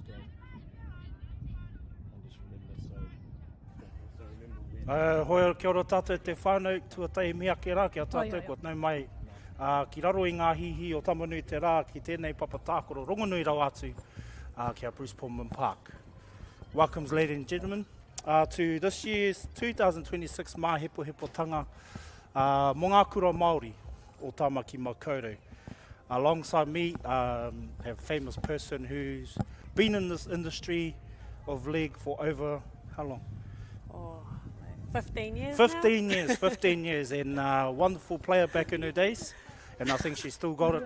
straight. And just remember, so remember when... Hoi kia ora tātou te whānau tuatai mea ke rā kia tātou ko nau mai. Ki raro i ngā hihi o tamanui te rā ki tēnei papatākoro rongonui rau atu kia Bruce Pulman Park. Welcome, ladies and gentlemen, to this year's 2026 Māhepohepotanga mō ngā kura Māori o Tāmaki Makaurau. Alongside me, have a famous person who's been in this industry of league for over, how long? 15 years 15 years, 15 years, and wonderful player back in her days, and I think she's still got it.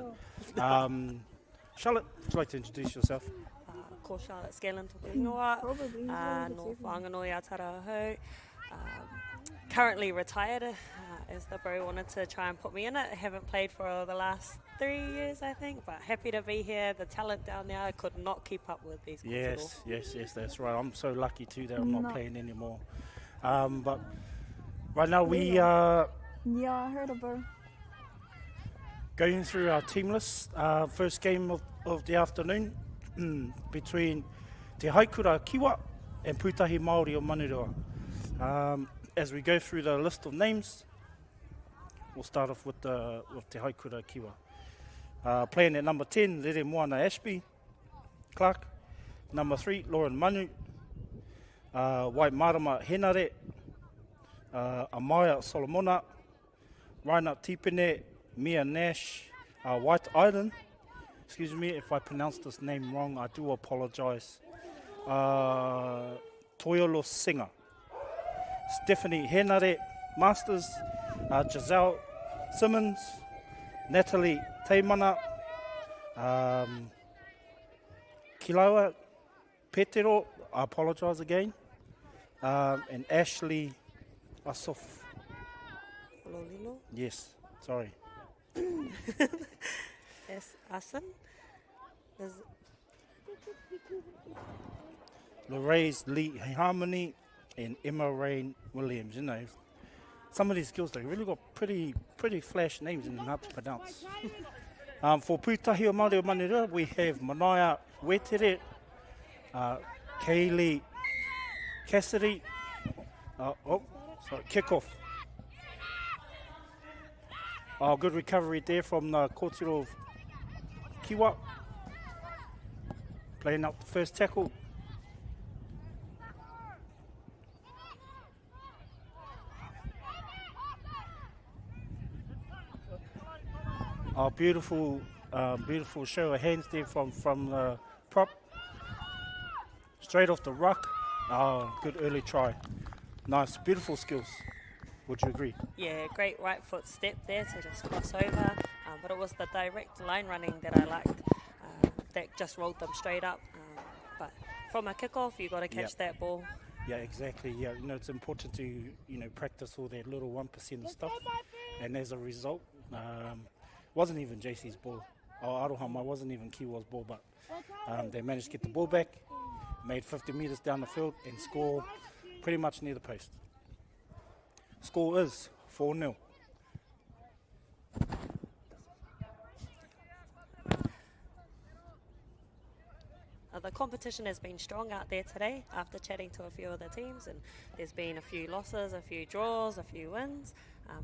Charlotte, would you like to introduce yourself? Ko Charlotte Scanlon toku ingoa, no whanganui Atarahau. Currently retired, as the bro wanted to try and put me in it. I haven't played for the last 3 years, I think, but happy to be here. The talent down there, I could not keep up with these guys. Yes, that's right. I'm so lucky too that I'm not playing anymore. But right now we are I heard of her. Going through our team list. First game of the afternoon between Te Haikura Kiwa and Pūtahi Māori o Manurewa. As we go through the list of names, we'll start off with Te Haikura Kiwa. Playing at number 10, Rere Moana Ashby Clark. Number 3, Lauren Manu. Waimarama Henare, Amaya Solomona, Raina Tipene, Mia Nash, White Island. Excuse me if I pronounced this name wrong, I do apologise. Toiolo Singer, Stephanie Henare Masters, Giselle Simmons, Natalie Teimana, Kilaua Petero, I apologise again. And Ashley Asof. Lolilo? Yes, sorry. Yes, Asin. Lorraine Lee Harmony and Emma Rain Williams. You know, some of these skills, they really got pretty flash names and hard to pronounce. For Pūtahi o Māori o Manurewa, we have Manaia Wetere, Kaylee Cassidy, kick off. Good recovery there from the kōtiro of Kiwa. Playing up the first tackle. Beautiful show of hands there from the prop. Straight off the ruck. Good early try. Nice, beautiful skills. Would you agree? Yeah, great right foot step there to just cross over. But it was the direct line running that I liked. That just rolled them straight up. But from a kickoff, you got to catch that ball. Yeah, exactly. Yeah, it's important to practice all that little 1% stuff. And as a result, wasn't even JC's ball. Aroha wasn't even Kiwa's ball, but they managed to get the ball back. Made 50 metres down the field and score pretty much near the post. Score is 4-0. The competition has been strong out there today after chatting to a few of the teams, and there's been a few losses, a few draws, a few wins.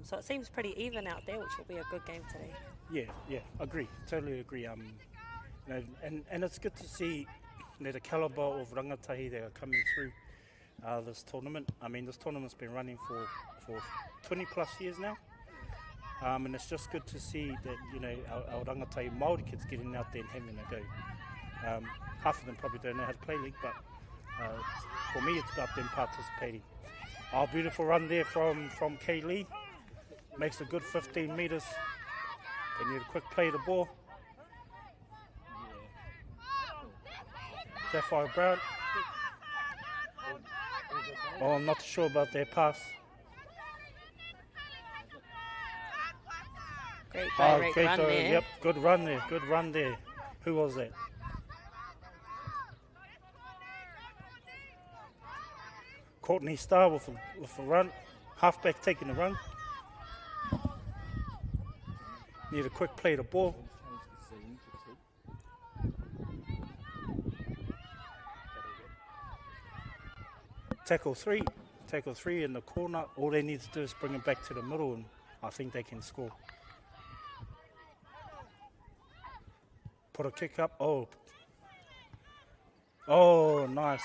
So it seems pretty even out there, which will be a good game today. Yeah, agree. Totally agree. And it's good to see the calibre of rangatahi that are coming through this tournament. I mean, this tournament's been running for 20 plus years now. And it's just good to see that, our rangatahi Māori kids getting out there and having a go. Half of them probably don't know how to play league, but for me it's about them participating. Beautiful run there from Kay Lee. Makes a good 15 metres. They need a quick play the ball. Sapphire Brown. I'm not sure about their pass. Great run there. Yep, good run there. Who was that? Courtney Starr with a run. Halfback taking the run. Need a quick play the ball. Tackle three in the corner. All they need to do is bring it back to the middle, and I think they can score. Put a kick up. Oh, nice.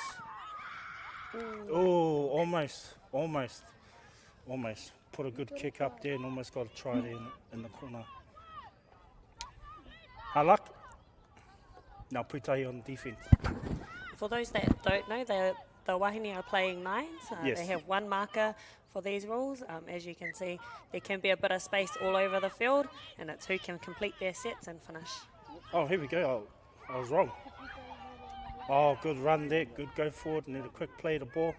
Oh, almost. Put a good kick up there and almost got a try there in the corner. Hard luck. Now Putahi on defence. For those that don't know, the Wahine are playing 9's. Yes. They have one marker for these rules. As you can see, there can be a bit of space all over the field, and it's who can complete their sets and finish. Oh, here we go. I was wrong. Oh, good run there. Good go forward. Need a quick play the ball.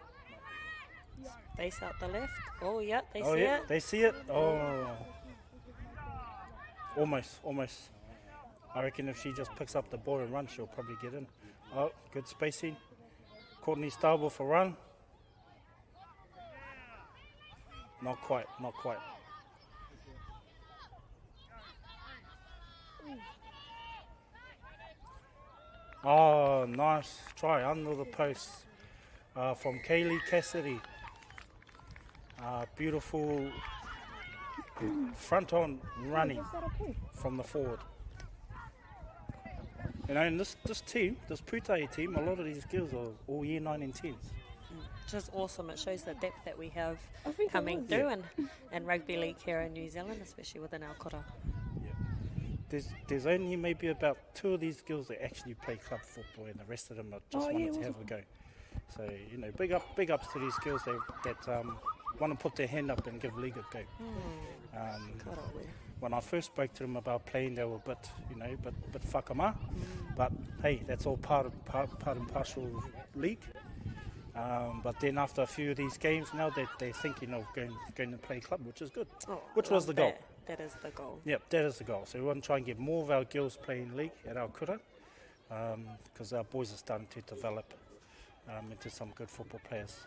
Space out the left. Oh, yeah, they see Yeah, it. they see it. Oh. Almost. I reckon if she just picks up the ball and runs, she'll probably get in. Oh, good spacing. Courtney Starble for run. Not quite. Oh, nice try under the post from Kaylee Cassidy. Beautiful front on running from the forward. You know, and this team, this Putahi team, a lot of these girls are all year 9 and 10s. Which is awesome. It shows the depth that we have coming through in rugby league here in New Zealand, especially within our kura. There's only maybe about 2 of these girls that actually play club football, and the rest of them are just wanting to have a go. So, you know, big ups to these girls that want to put their hand up and give league a go. When I first spoke to them about playing, they were a bit whakama. But hey, that's all part and parcel of league. But then after a few of these games, now they're thinking of going to play club, which is good. Which was the goal. That is the goal. Yep, that is the goal. So we want to try and get more of our girls playing league at our kura, because our boys are starting to develop into some good football players.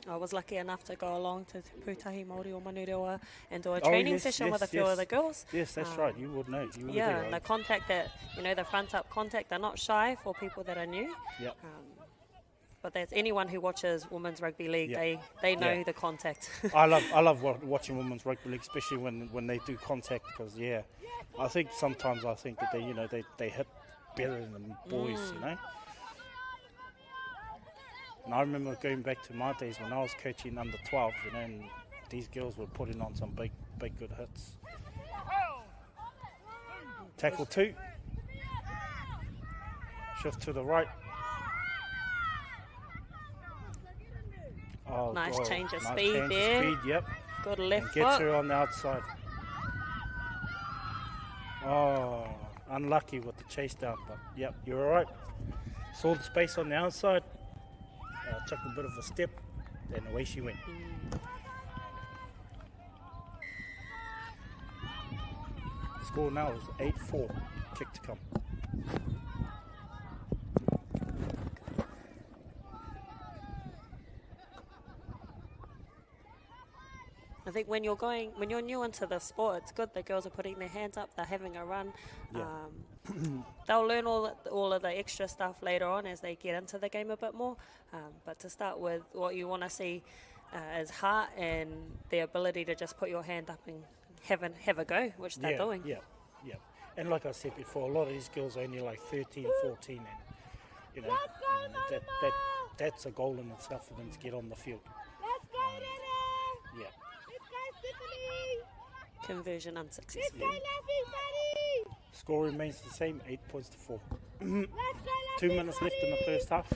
I was lucky enough to go along to Putahi Māori o Manurewa and do a training session with a few of the girls. Yes, that's right. You would know. You would yeah, right. The contact that, the front up contact, they're not shy for people that are new. Yep. But that's anyone who watches Women's Rugby League, they know the contact. I love watching Women's Rugby League, especially when they do contact, because I think sometimes that they hit better than the boys, And I remember going back to my days when I was coaching under 12, and these girls were putting on some big good hits. Tackle 2. Shift to the right. Oh, nice change of nice speed change there. Of speed, yep. Good left and foot. gets her on the outside. Oh, unlucky with the chase down, but yep, you're all right. Saw the space on the outside. Took a bit of a step, then away she went. Score now is 8-4. Kick to come. I think when you're new into the sport, it's good. The girls are putting their hands up. They're having a run. Yeah. They'll learn all of the extra stuff later on as they get into the game a bit more. But to start with, what you want to see is heart and the ability to just put your hand up and have a go, which they're doing. Yeah. And like I said before, a lot of these girls are only like 13, 14, and that's a goal in itself for them to get on the field. Yeah. Conversion unsuccessful. Score remains the same, 8 points to 4. 2 minutes left in the first half.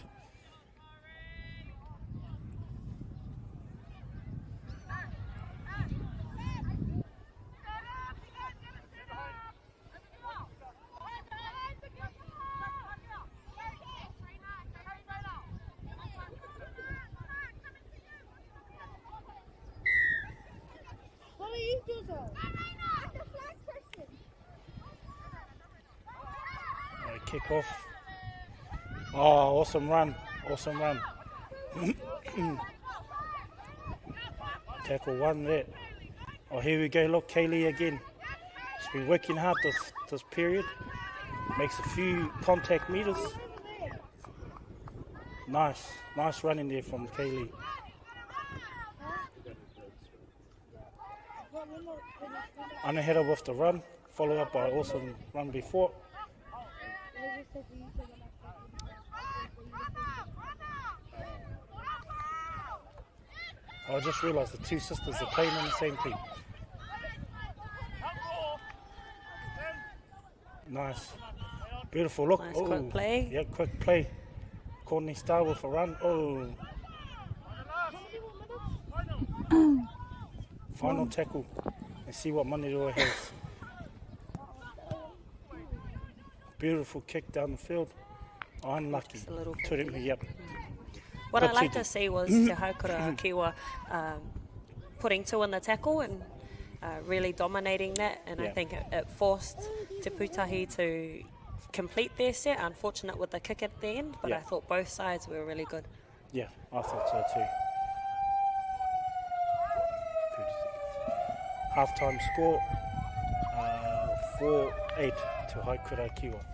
Kick off. Oh, awesome run. Tackle 1 there. Oh, here we go. Look, Kaylee again. She's been working hard this period. Makes a few contact meters. Nice running there from Kaylee. Anahera with the run, followed up by awesome run before. I just realised the two sisters are playing on the same team. Nice. Beautiful look. Nice quick play. Yeah, quick play. Courtney Starr with a run. Oh. Final tackle. And see what Manerua has. Beautiful kick down the field. Unlucky. Just a little bit. Turimi, yep. What Good I like TD. to see was Te Haukura Kiwa putting two in the tackle and really dominating that, and I Yeah. think it forced Te Pūtahi to complete their set. Unfortunate with the kick at the end, but Yeah. I thought both sides were really good. Yeah, I thought so too. 30 seconds. Half-time score, 4-8 to Haukura Kiwa.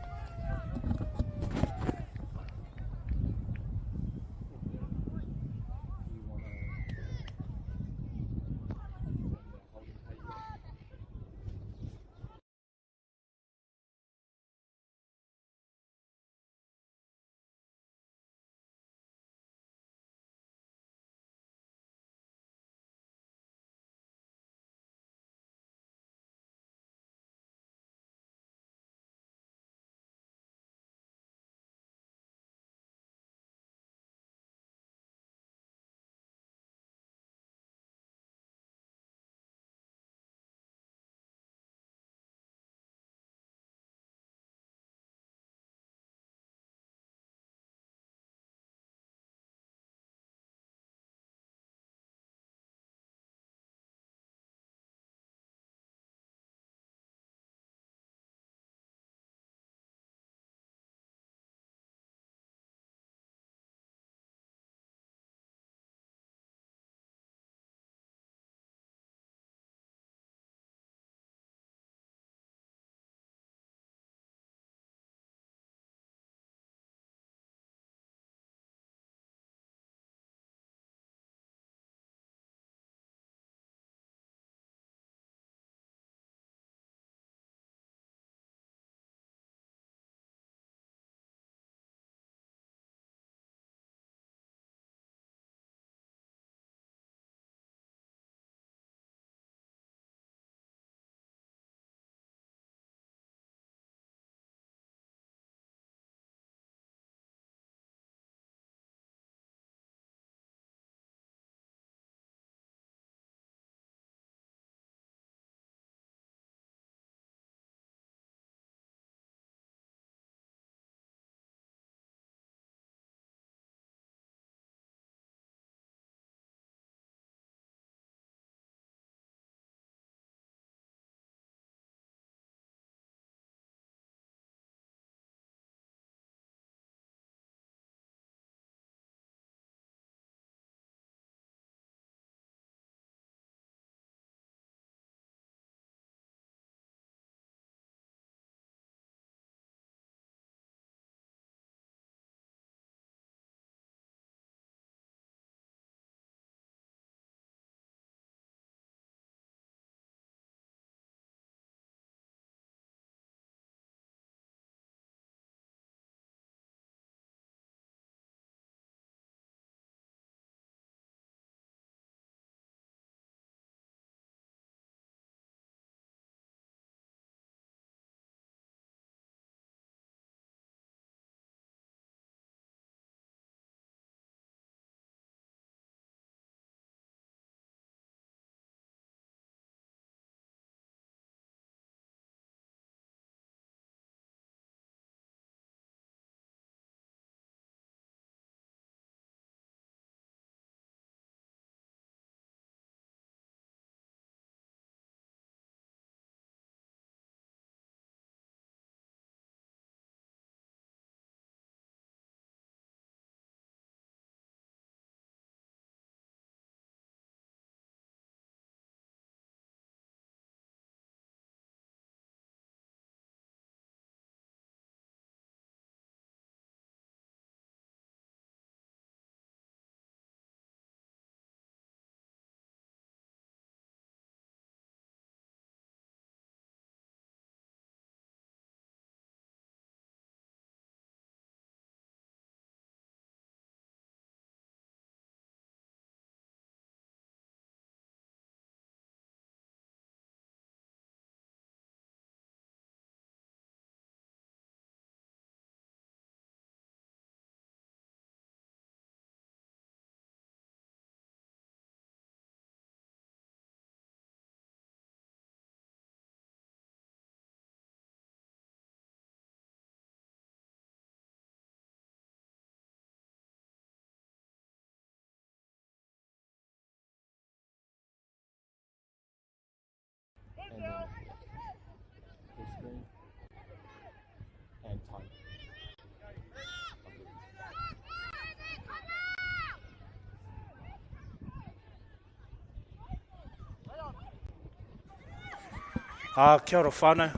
Kia ora whānau.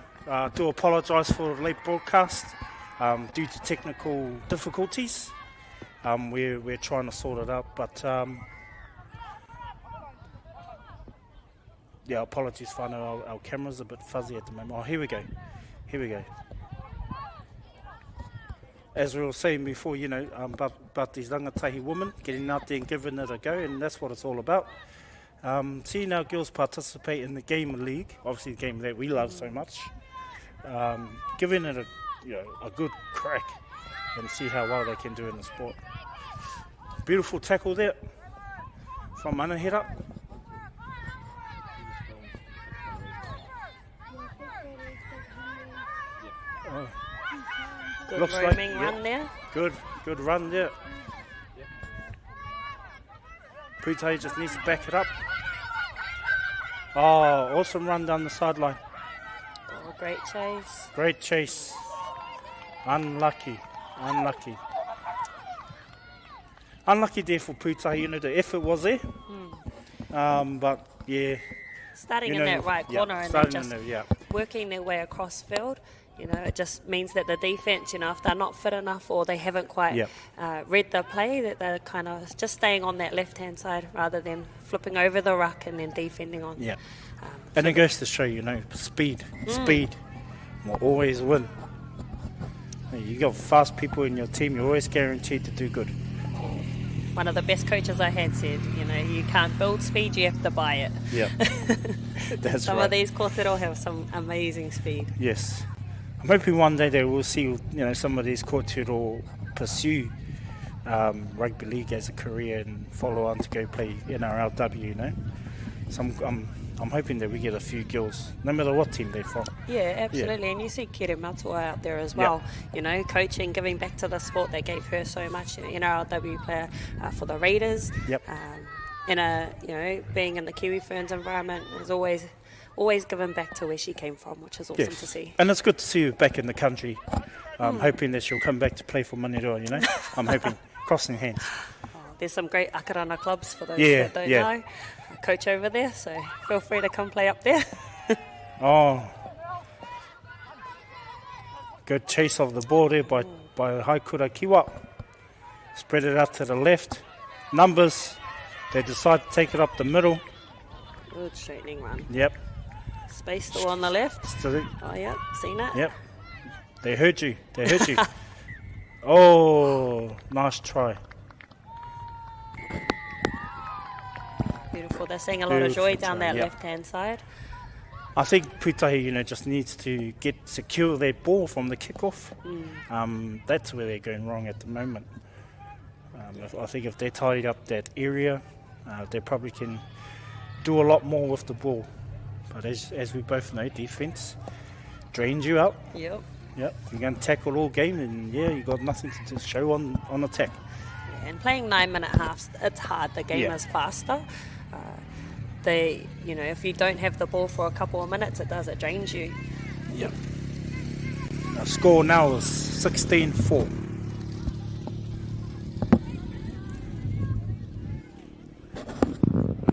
Do apologise for the late broadcast due to technical difficulties. We're trying to sort it out, but yeah, apologies whānau. Our camera's a bit fuzzy at the moment. Oh, here we go. As we were saying before, about these rangatahi women getting out there and giving it a go, and that's what it's all about. Seeing our girls participate in the game league, obviously the game that we love so much, giving it a good crack and see how well they can do in the sport. Beautiful tackle there from Manahira. Good Looks roaming like, run there. Good run there. Putahi just needs to back it up. Oh, awesome run down the sideline. Oh, great chase. Great chase. Unlucky. Unlucky there for Putahi, the effort was there. But yeah. Starting in that right corner and then just working their way across field. It just means that the defence, if they're not fit enough or they haven't quite read the play, that they're kind of just staying on that left-hand side rather than flipping over the ruck and then defending on. Yeah. And it goes to show, speed will always win. You got fast people in your team, you're always guaranteed to do good. One of the best coaches I had said, you can't build speed, you have to buy it. Yeah, that's Some right. of these kōrero have some amazing speed. Yes. I'm hoping one day they will see, some of these kōrero pursue rugby league as a career and follow on to go play NRLW, So I'm hoping that we get a few girls, no matter what team they're from. Yeah, absolutely. Yeah. And you see Kere Matua out there as well, coaching, giving back to the sport that gave her so much. NRLW player for the Raiders. Yep. Being in the Kiwi Ferns environment is always given back to where she came from, which is awesome to see. And it's good to see her back in the country. I'm hoping that she'll come back to play for Manerua, I'm hoping. Crossing hands. Oh, there's some great akarana clubs for those Yeah, that don't yeah. know. I coach over there, so feel free to come play up there. Oh. Good chase of the ball there by Haikura Kiwa. Spread it out to the left. Numbers, they decide to take it up the middle. Good straightening run. Yep. Space still on the left. Still, Oh, yeah, seen it. yep. They heard you. Oh, nice try. Beautiful. They're seeing a lot of joy Beautiful down try, that yep. left-hand side. I think Putahi, just needs to secure their ball from the kickoff. That's where they're going wrong at the moment. I think if they tidy up that area, they probably can do a lot more with the ball. But as we both know, defence drains you out. Yep. Yep, you're going to tackle all game, and you got nothing to show on attack. Yeah, and playing 9-minute halves, it's hard. The game is faster. If you don't have the ball for a couple of minutes, it drains you. Yep. Our score now is 16-4.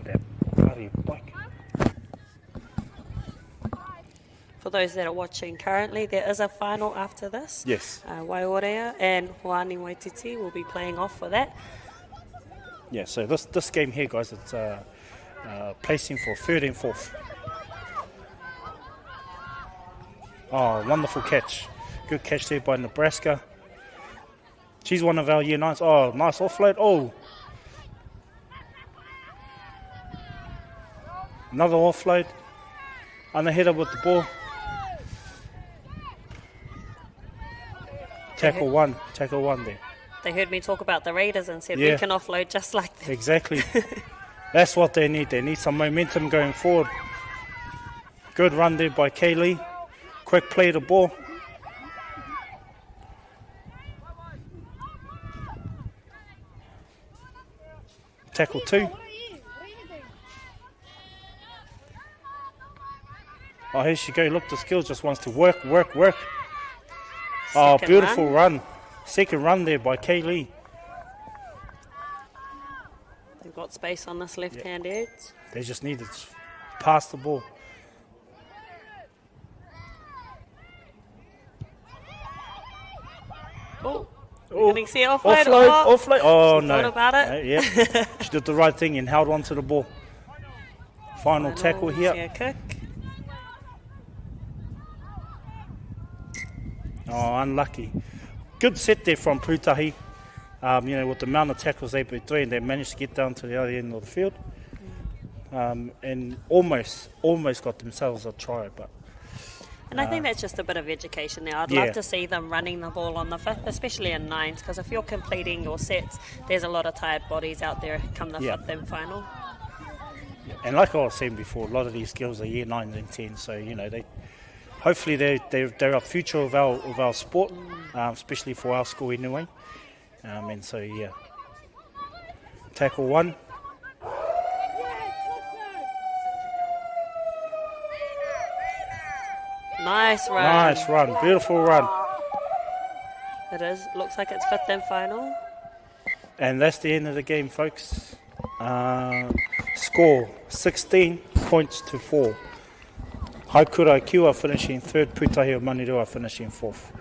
That bloody bike. For those that are watching currently, there is a final after this. Yes. Waiorea and Hoani Waititi will be playing off for that. Yeah, so this game here, guys, it's placing for third and fourth. Oh, wonderful catch. Good catch there by Nebraska. She's one of our year 9s. Oh, nice offload. Oh. Another offload. And a header with the ball. Tackle one there. They heard me talk about the Raiders and said we can offload just like that. Exactly. That's what they need. They need some momentum going forward. Good run there by Kaylee. Quick play the ball. Tackle 2. Oh, here she go. Look, the skills just wants to work. Oh, Second beautiful run. Second run there by Kaylee. They've got space on this left-hand edge. They just need to pass the ball. Oh, Oh, getting see offload. Offload. Oh, she no. thought about it. Yeah, she did the right thing and held on to the ball. Final tackle here. Yeah, kick. Oh, unlucky. Good set there from Putahi. With the amount of tackles they've been doing, they managed to get down to the other end of the field. And almost got themselves a try, but And I think that's just a bit of education there. I'd love to see them running the ball on the fifth, especially in 9's, because if you're completing your sets, there's a lot of tired bodies out there come the fifth and final. and like I was saying before, a lot of these girls are year 9s and 10s, so hopefully they're a future of our sport, especially for our school anyway. And so tackle one. Nice run. Nice run, beautiful run. It is. Looks like it's fifth and final. And that's the end of the game, folks. Score 16 points to 4. Haikura Kiwa finishing third, Putahi o Manirua finishing fourth.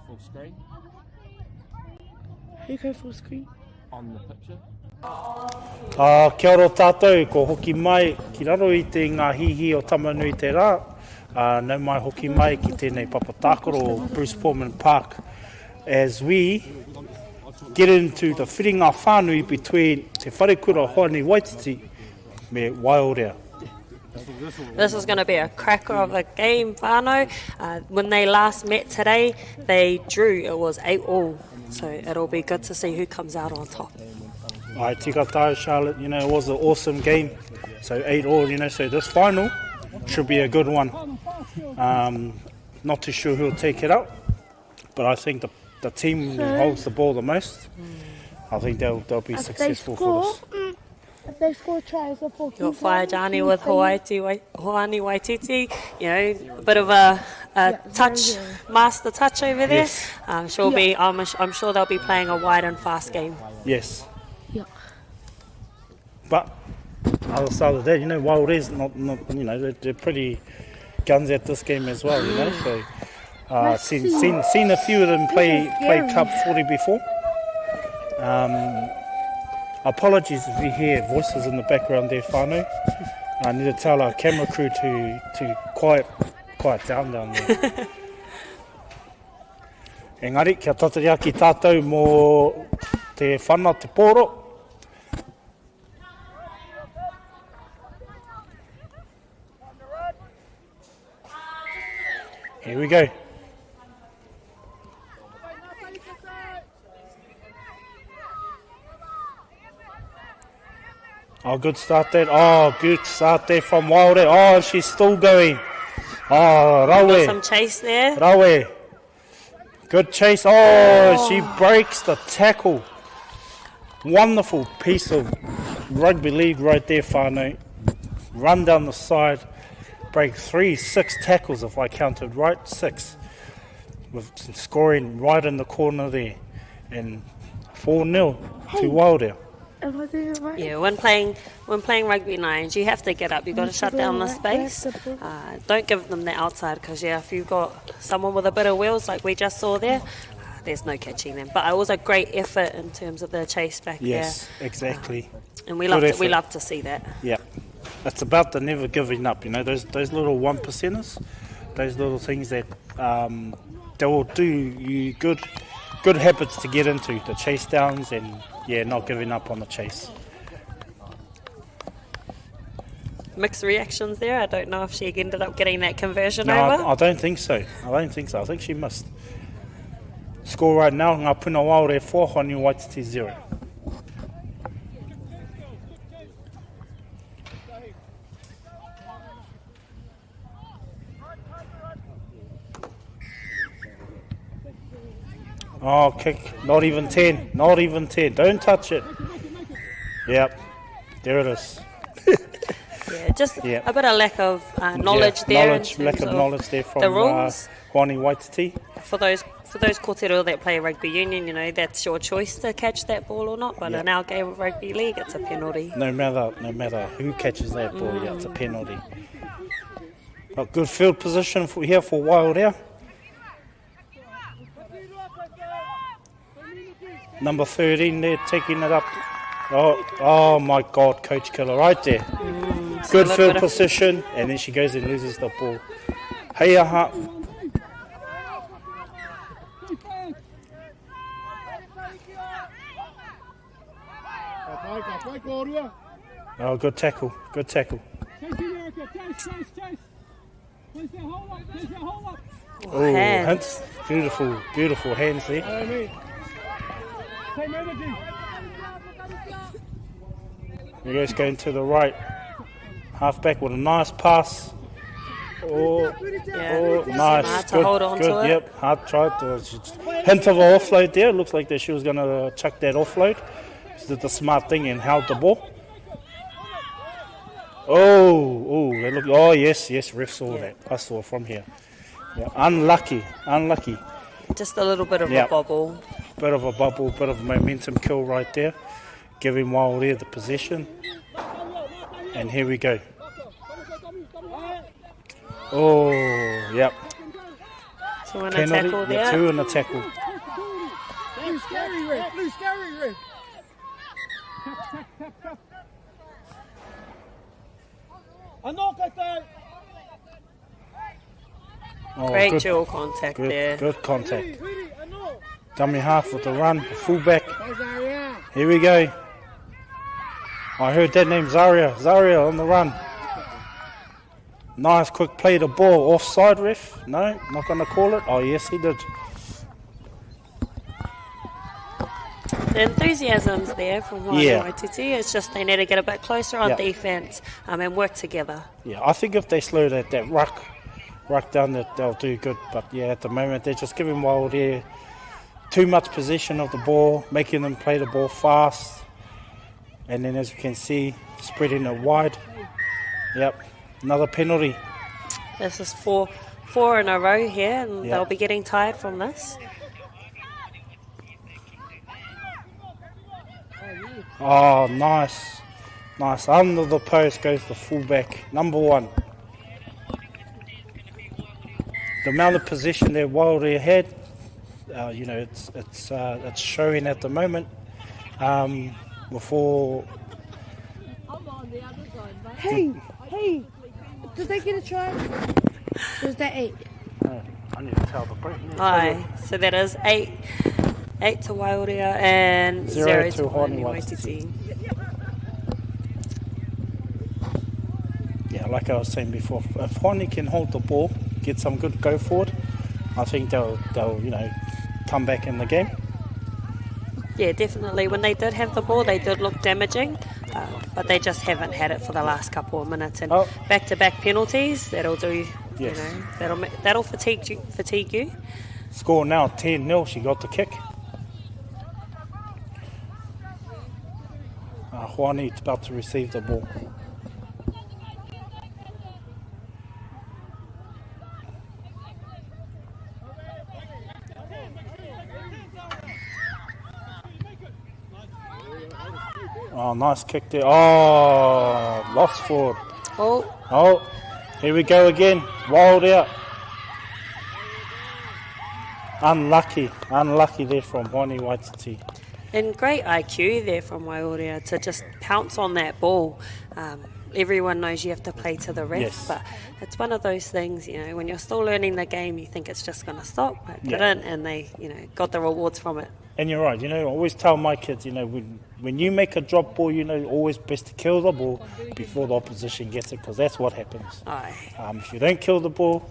full screen Who go full screen? on the picture. Kia ora tātou, ko hoki mai ki raro I te ngā hihi o Tamanui te rā. Nau mai hoki mai ki tēnei Papakura o Bruce Pulman Park as we get into the whiringa whānui between te wharekura Hoani Waititi me Waiora. This is going to be a cracker of a game, whānau. When they last met today, they drew. It was 8-all. So it'll be good to see who comes out on top. Ai, tika tāu, Charlotte, you know, it was an awesome game. So 8-all, you know, so this final should be a good one. Not too sure who'll take it out, but I think the team who holds the ball the most, I think they'll be successful for this. If they score tries, they're for You'll fire Johnny with Hoani Waititi, you know, a bit of a touch, master touch over there. Yes. I'm sure they'll be playing a wide and fast game. Yes. Yeah. But other side of that, you know, Wild is not you know, they're pretty guns at this game as well, you know. So seen a few of them play Cup 40 before. Apologies if you hear voices in the background there, whānau. I need to tell our camera crew to quiet down there. Engari, kia tataria ki tātou mō te whana, te pōro. Here we go. Oh, good start there. Oh, good start there from Wilder. Oh, she's still going. Oh, Got Rawe. some chase there. Rawe. Good chase. Oh, she breaks the tackle. Wonderful piece of rugby league right there, whānau. Run down the side. Break 6 tackles if I counted right. 6. With scoring right in the corner there. And 4-0 to Wilder. Am I doing it right? Yeah, when playing rugby 9s, you have to get up. You've got to shut down the space. Don't give them the outside because, yeah, if you've got someone with a bit of wheels like we just saw there, there's no catching them. But it was a great effort in terms of the chase back there. Yes, exactly. And we love to see that. Yeah. It's about the never giving up, you know, those little 1%ers, those little things that they will do you good habits to get into, the chase downs and, yeah, not giving up on the chase. Mixed reactions there. I don't know if she ended up getting that conversion No, over. I don't think so. I think she missed. Score right now, ngā puna Wāore 4, Hoani Waititi 0. Oh, kick. Not even 10. Not even 10. Don't touch it. Yep. There it is. Yeah, just a bit of lack of knowledge there. Lack of knowledge there from the rules. Hoani Waititi. For those kōrero that play rugby union, you know, that's your choice to catch that ball or not. But in our game of rugby league, it's a penalty. No matter who catches that ball, yeah, it's a penalty. A good field position here for Wild here. Number 13 there, taking it up. Oh my God, Coach Killer right there. Good field position, and then she goes and loses the ball. Hey, aha. Oh, good tackle. Oh, hands. Beautiful hands there. He goes going to the right. Halfback with a nice pass. Oh, nice. Hard to hold on to it. Yep, hard tried. Hint of an offload there. Looks like that she was going to chuck that offload. She did the smart thing and held the ball. Oh, yes, ref saw that. I saw from here. Yeah, unlucky. Just a little bit of a bobble. Bit of a momentum kill right there. Giving Wild Air the possession. And here we go. Oh, yep. Two in a penalty. tackle there. Yeah, 2 in a tackle. Blue scary ref. Blue scary ref. Anokate. Oh, Great good, dual contact there. good contact. Dummy half with the run, fullback. Here we go. I heard that name, Zaria. Zaria on the run. Nice quick play the ball. Offside, ref? No, not going to call it. Oh, yes, he did. The enthusiasm's there from Waititi. It's just they need to get a bit closer on defence and work together. Yeah, I think if they slow that ruck down, that they'll do good. But yeah, at the moment they're just giving Wild Air too much possession of the ball, making them play the ball fast, and then as you can see, spreading it wide. Yep, another penalty. This is four in a row here, and they'll be getting tired from this. Oh, nice. Under the post goes the fullback, number 1. The amount of possession that Wild Air had, it's showing at the moment. Before. Hey, did they get a try? Was that 8? No, I need to tell the break. Aye, so that is 8 to Waiora and 0 to Honi Waititi. Yeah, like I was saying before, if Honi can hold the ball, get some good go forward, I think they'll come back in the game. Yeah, definitely. When they did have the ball, they did look damaging, but they just haven't had it for the last couple of minutes. And back-to-back penalties, that'll do. Yes. That'll fatigue you. Score now 10-0. She got the kick. Juani's about to receive the ball. Oh, nice kick there. Oh, lost forward. Oh, here we go again. Wild out. Unlucky there from Honi Waititi. And great IQ there from Waiora to just pounce on that ball. Everyone knows you have to play to the ref, but it's one of those things, when you're still learning the game, you think it's just going to stop, but it didn't, and they, got the rewards from it. And you're right, I always tell my kids, when you make a drop ball, always best to kill the ball before the opposition gets it, because that's what happens. If you don't kill the ball,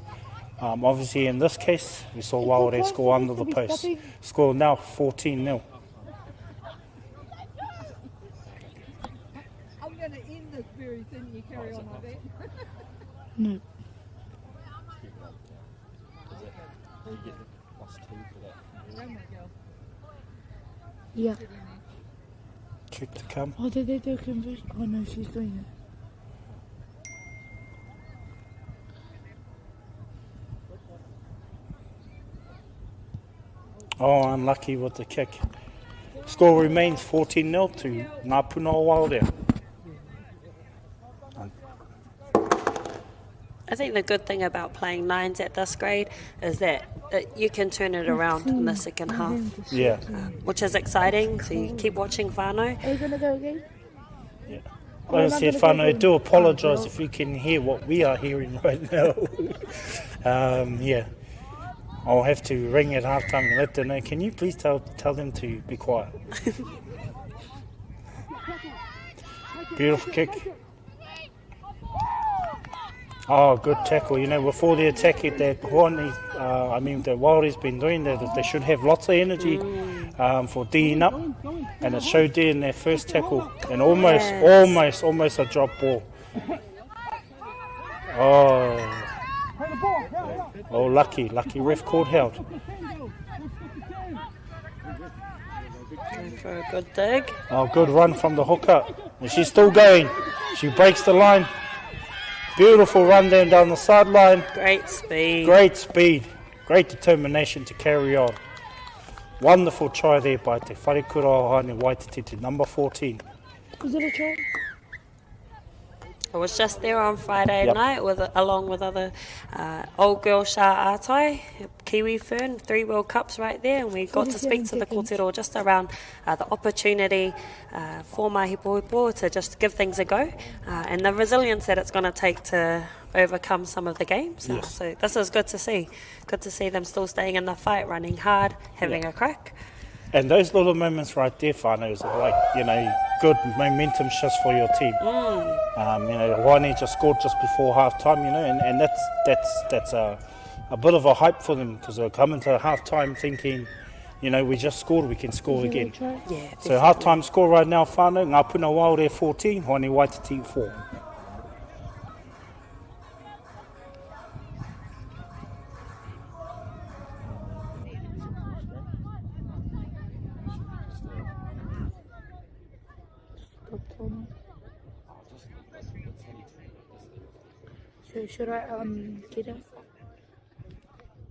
obviously in this case, we saw Waiora score under the post. Score now 14-0. I'm going to end this very soon. You carry on, I bet. No. Yeah. Kick to come. Oh, did they do conversion? Oh no, she's doing it. Oh, unlucky with the kick. Score remains 14-0 to Ngā Puna o Waiora. I think the good thing about playing 9's at this grade is that you can turn it around in the second half. Yeah. Which is exciting, so you keep watching whānau. Are you going to go again? Yeah. Like I said, whānau, I do apologise if you can hear what we are hearing right now. I'll have to ring at halftime and let them know. Can you please tell them to be quiet? Beautiful kick. Oh, good tackle. Before the attack, the Waiori's been doing that. They should have lots of energy for D'ing up, and it showed there in their first tackle, and almost a drop ball. Oh, lucky ref called held. Going for a good dig. Oh, good run from the hooker, and she's still going. She breaks the line. Beautiful run down the sideline. Great speed. Great determination to carry on. Wonderful try there by Te Wharekura o Honi Waititi to number 14. Was it a try? I was just there on Friday Yep. night along with other old girl Shah Atai, Kiwi Fern, 3 World Cups right there, and we got to speak to the kōrero just around the opportunity for Māhepohepo to just give things a go and the resilience that it's going to take to overcome some of the games. Yes. So this is good to see. Good to see them still staying in the fight, running hard, having a crack. And those little moments right there, whānau, is like, you know, good momentum shifts for your team. You know, Wainé just scored just before half time, you know, and that's a bit of a hype for them because they're coming to half time thinking, you know, we just scored, we can score again. Yeah, So half time score right now, whānau, Ngā Puna Wāore 14, Wainé Waititi 4. So should I get out?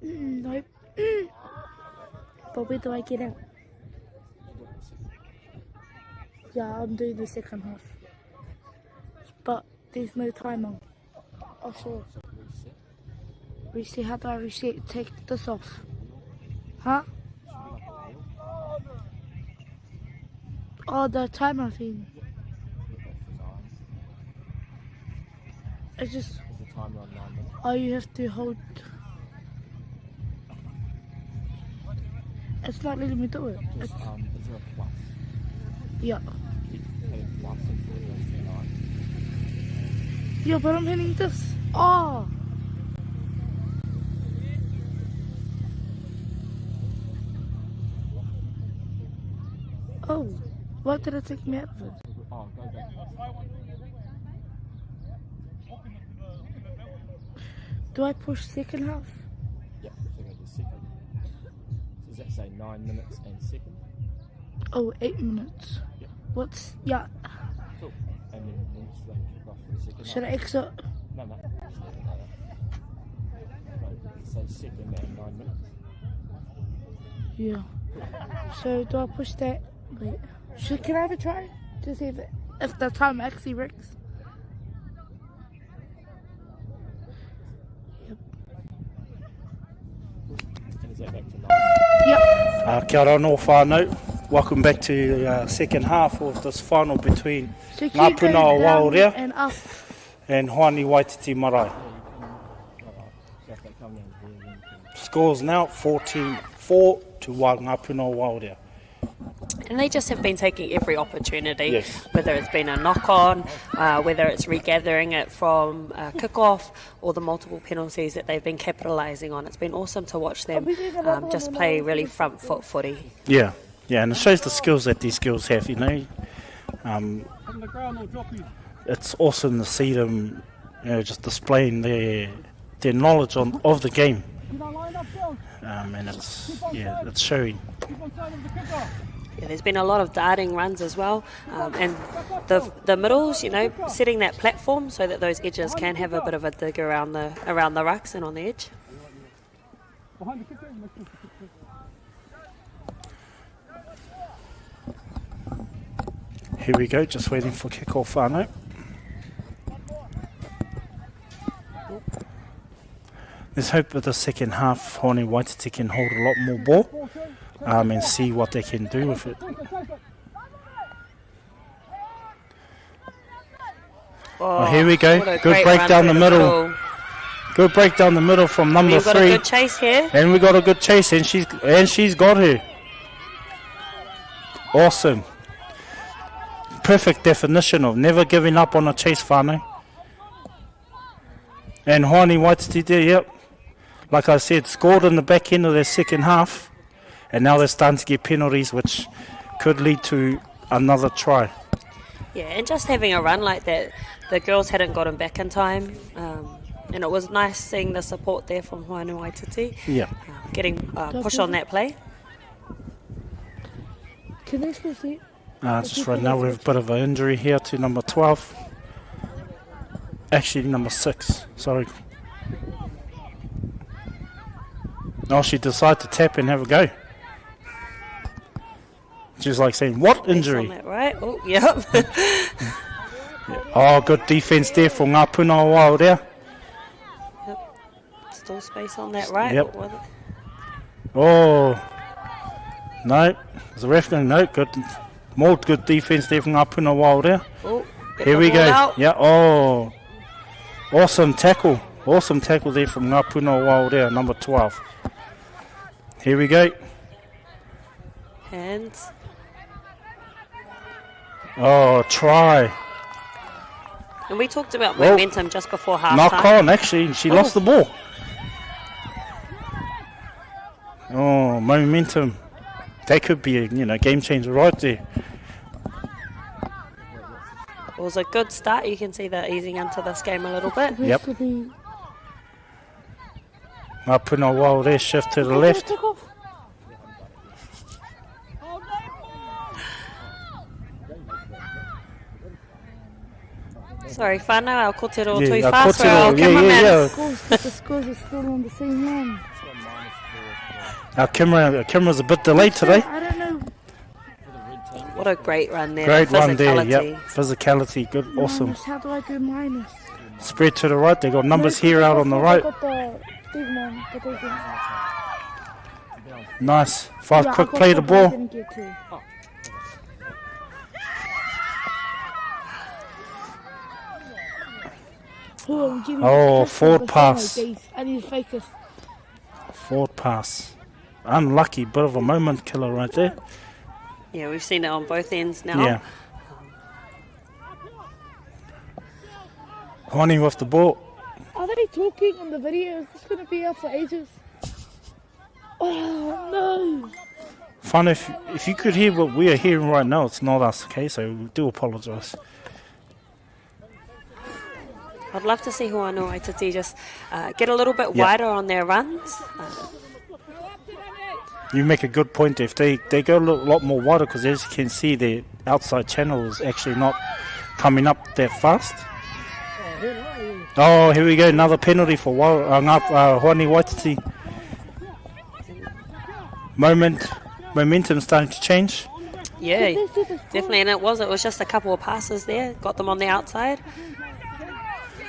Nope. But where do I get out? Yeah, I'm doing the second half. But there's no timer. Oh, sure. Reset. How do I reset? Take this off. Huh? Oh, the timer thing. It's just. Oh, you have to hold. It's not letting me do it. It's, Is there a plus? yeah. Hit plus and 9. Yeah, but I'm hitting this. Oh! Oh, why did it take me out of it? Oh, go back. Do I push second half? Yep, if they go to second. So does that say 9 minutes and second? Oh, 8 minutes. Yep. What's, yeah. Cool. And then once they kick off for the second Should I half. exit? No. No, it says second and 9 minutes. Yeah. So do I push that? Wait. Can I have a try? To see if the time actually works? Yep. And is that back to 9? Yep. Kia ora no whānau. Welcome back to the second half of this final between So Ngā keep Puna going down Wāorea and up. and Wainé Waititi Marae. So if they come down here, then you can... Scores now 14-4 to Ngā Puna Wāorea. And they just have been taking every opportunity, Yes. whether it's been a knock-on, whether it's regathering it from a kick-off, or the multiple penalties that they've been capitalising on. It's been awesome to watch them just play really front-foot footy. Yeah, and it shows the skills that these girls have, you know. It's awesome to see them, you know, just displaying their knowledge of the game. And it's showing. Yeah, there's been a lot of darting runs as well, and the middles, you know, setting that platform so that those edges can have a bit of a dig around the rucks and on the edge. Here we go, just waiting for kick-off, whānau. Let's hope that the second half, Wainé Waititi can hold a lot more ball and see what they can do with it. Oh, here we go. What a Good great break run down through the middle. Good break down the middle from number We've got 3. a good chase here. And we got a good chase, and she's got her. Awesome. Perfect definition of never giving up on a chase, whānau. And Wainé Waititi there, yep. Like I said, scored in the back end of their second half, and now they're starting to get penalties, which could lead to another try. Yeah, and just having a run like that, the girls hadn't gotten back in time, and it was nice seeing the support there from Wainé Waititi, Yeah. getting push on that play. Can they still see? Just right now we have a bit of an injury here to number 12. Actually, number 6, sorry. No, she decided to tap and have a go. She's like saying, what injury? On that, right? Oh, yep. Oh, good defence there from Ngā Puna o Wao there. Yep. Still space on that right. Yep. Oh, no. Is the ref going? No, good. More good defence there from Ngā Puna o Wao there. Oh, here we go. Out. Yeah, oh. Awesome tackle. Awesome tackle there from Ngā Puna o Wao there, number 12. Here we go. Hands. Oh, try. And we talked about momentum just before half Knock time. on, actually. She lost the ball. Oh, momentum. That could be a game changer right there. It was a good start. You can see they're easing into this game a little bit. Yep. Ngā Puna o Wao there, shift to the left. Sorry, whānau, our kotero too fast for our cameraman. The scores are still on the same line. Our camera's a bit delayed today. I don't know. What a great run there. Great the run there, yep. Physicality, good, awesome. Minus, how do I do minus? Spread to the right, they got numbers here out on the right. I got the big one, but they didn't. Nice. Fast, Yeah, quick I got play the what I ball. didn't get to. Oh, forward pass. I need to fake this. Forward pass. Unlucky, bit of a moment killer right there. Yeah, we've seen it on both ends now. Yeah. Honey with the ball. Are they talking on the video? Is this going to be out for ages? Oh, no. Fun, if you could hear what we are hearing right now, it's not us, okay? So we do apologise. I'd love to see whanaungatanga just get a little bit wider on their runs. You make a good point. If they go a lot more wider, because as you can see, the outside channel is actually not coming up that fast. Oh, here we go. Another penalty for Hoani Waititi. Momentum starting to change. Yeah, definitely. And it was just a couple of passes there. Got them on the outside.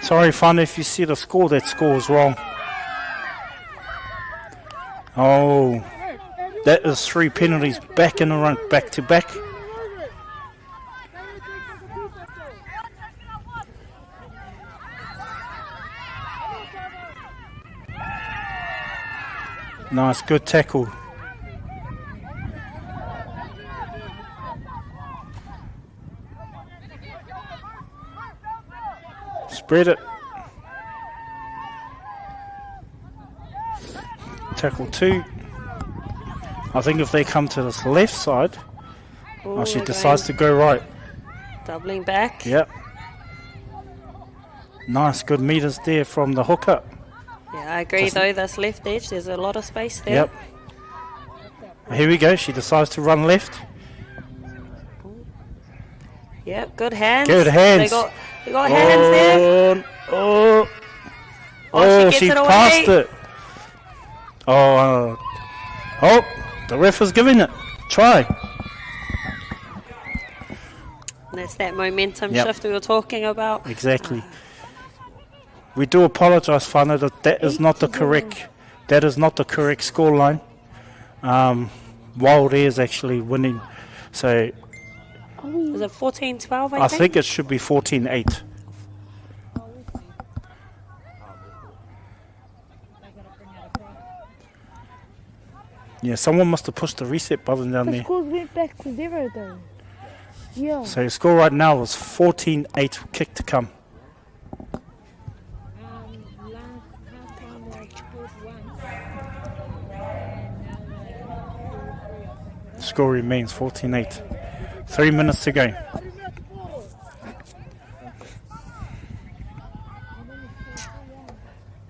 Sorry, Fun, if you see the score, that score is wrong. Oh, that is 3 penalties back in a row, back to back. Nice, good tackle. Spread it. Tackle 2. I think if they come to this left side, she decides to go right. Doubling back. Yep. Nice, good meters there from the hooker. Yeah, I agree though, this left edge, there's a lot of space there. Yep. Here we go, she decides to run left. Yep, good hands. Good hands. They got hands there. She passed it. Oh, the ref is giving it. Try. That's that momentum shift we were talking about. Exactly. We do apologise, whānau, that is not the correct. That is not the correct scoreline. Wild Air is actually winning. So is it 14-12? I think it should be 14-8. Yeah, someone must have pushed the reset button down there. The scores went back to 0 though. Yeah. So your score right now is 14-8, kick to come. Score remains 14-8. 3 minutes to go.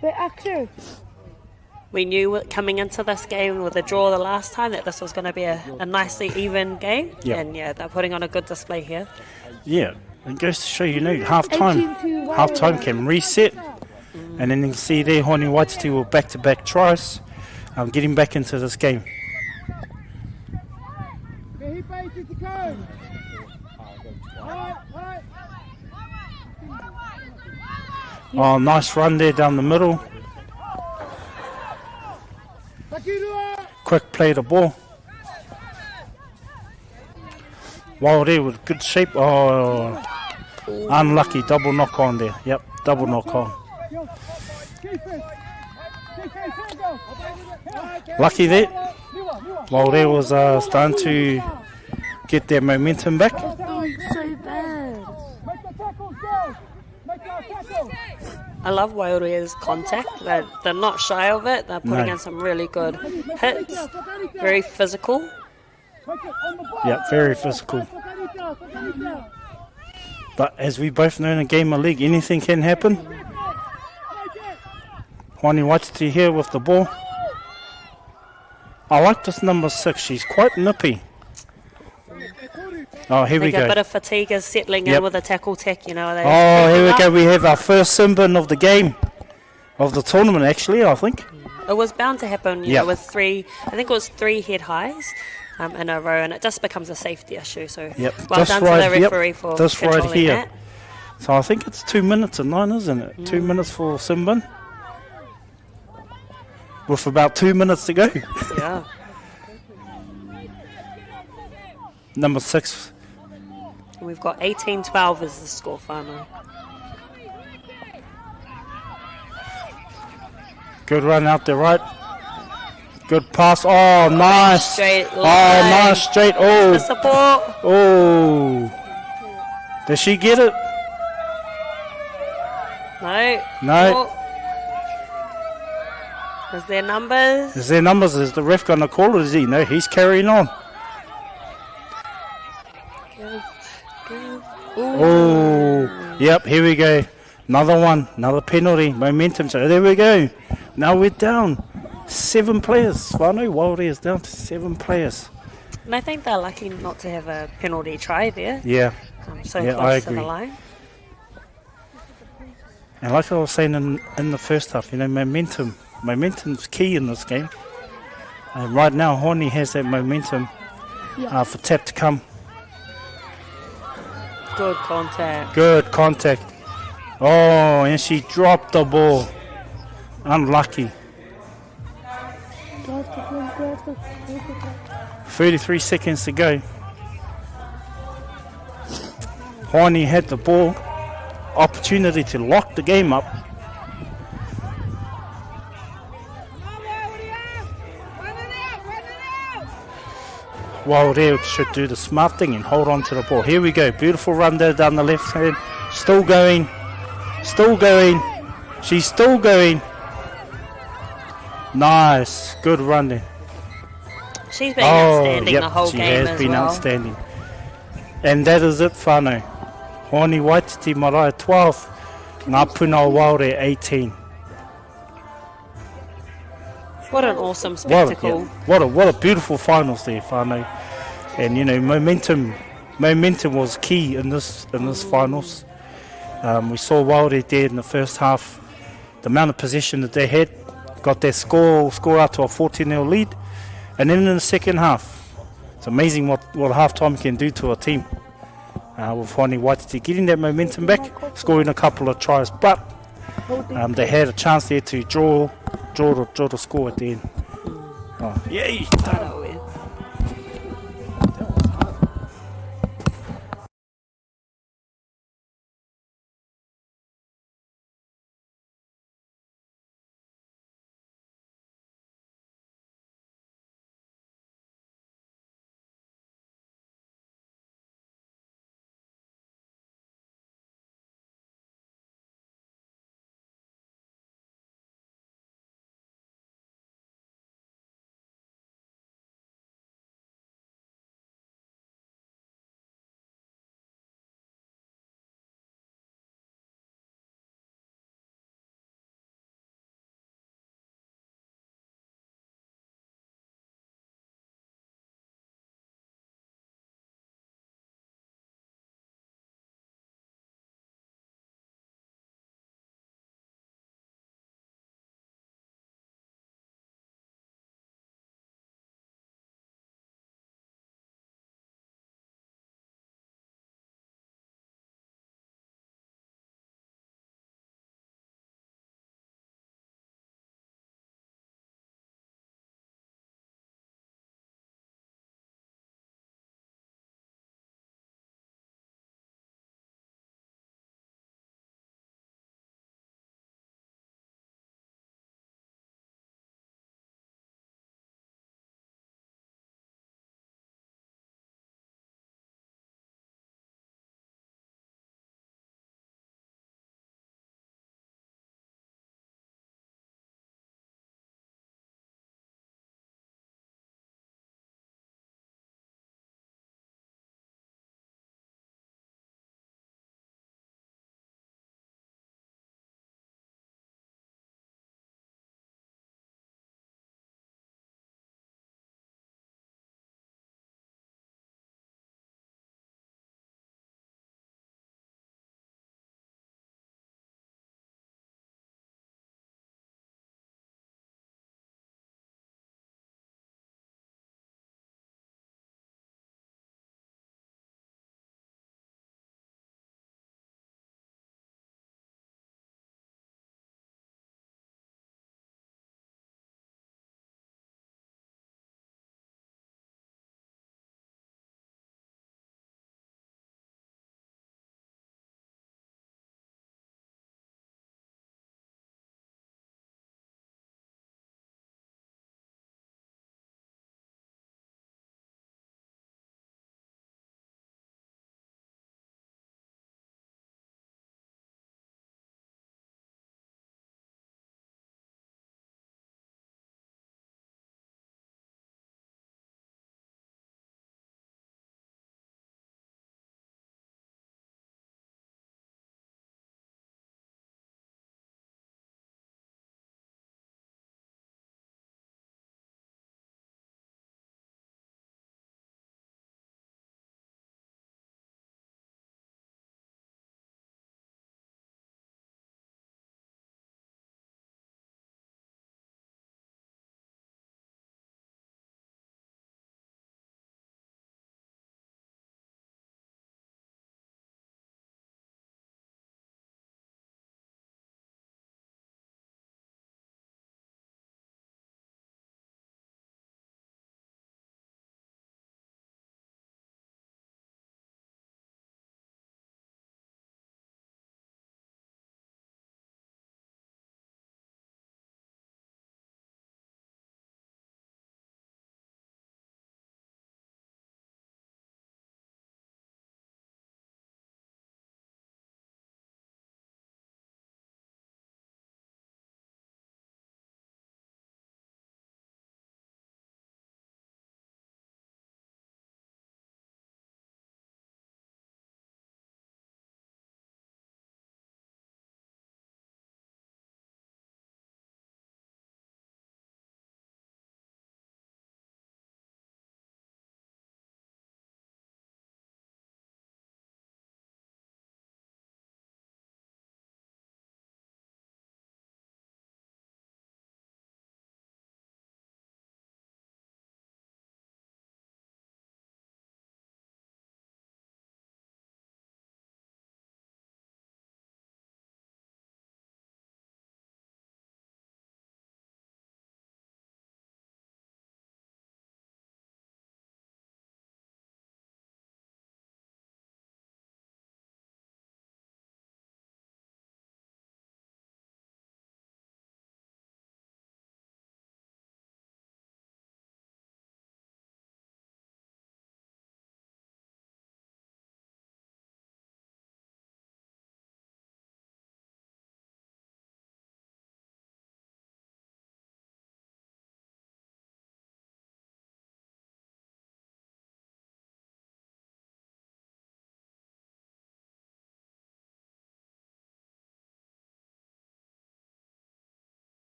But actually, we knew coming into this game with a draw the last time that this was going to be a nicely even game. Yep. And yeah, they're putting on a good display here. Yeah, it goes to show half-time can reset. And then you can see there, Hoani Waititi will back-to-back tries, getting back into this game. Oh, nice run there down the middle. Quick play the ball. Waiore with good shape. Oh, unlucky. Double knock on there. Yep, double knock on. Lucky there. Waiore was starting to get their momentum back. So bad. I love Waiorea's contact. They're not shy of it. They're putting in some really good hits. Very physical. Yeah, very physical. But as we both know in a game of league, anything can happen. Whani Waititi here with the ball. I like this number 6. She's quite nippy. Oh, here we go. A bit of fatigue is settling in with a tackle tech, you know. Oh, here we go. We have our first sin bin of the game, of the tournament, actually, I think. It was bound to happen, you know, with 3, I think it was 3 head highs in a row, and it just becomes a safety issue. So well done to the referee for this right controlling here. that. So I think it's 2 minutes and 9, isn't it? 2 minutes for sin bin. With about 2 minutes to go. Yeah. Number 6. And we've got 18-12 as the score final. Good run out there, right? Good pass. Oh, nice. Straight Oh, line. nice straight. Oh. The support. Oh. Does she get it? No. No. Oh. Is there numbers? Is there numbers? Is the ref going to call it? Is he? No, he's carrying on. Oh, yep, here we go. Another one, another penalty, momentum. So there we go. Now we're down 7 players. Whānau Waiore is down to 7 players. And I think they're lucky not to have a penalty try there. Yeah. So Yeah, close I to agree. the line. And like I was saying in the first half, you know, momentum's key in this game. And right now, Horny has that momentum for tap to come. Good contact. Good contact. Oh, and she dropped the ball. Unlucky. 33 seconds to go. Horny had the ball. Opportunity to lock the game up. Waiore should do the smart thing and hold on to the ball. Here we go. Beautiful run there down the left hand. Still going. Still going. She's still going. Nice. Good run there. She's been outstanding yep, the whole she game has as been well. outstanding. And that is it, whānau. Honi Waititi Marae 12. Ngā Puna o Wāore 18. What an awesome spectacle. What a beautiful finals there, whānau. And you know, momentum was key in this finals. We saw Wāore there in the first half. The amount of possession that they had, got their score out to a 14-0 lead. And then in the second half, it's amazing what halftime can do to a team. With Honi Waititi getting that momentum back, scoring a couple of tries, but they had a chance there to draw the score at the end. Oh, yay!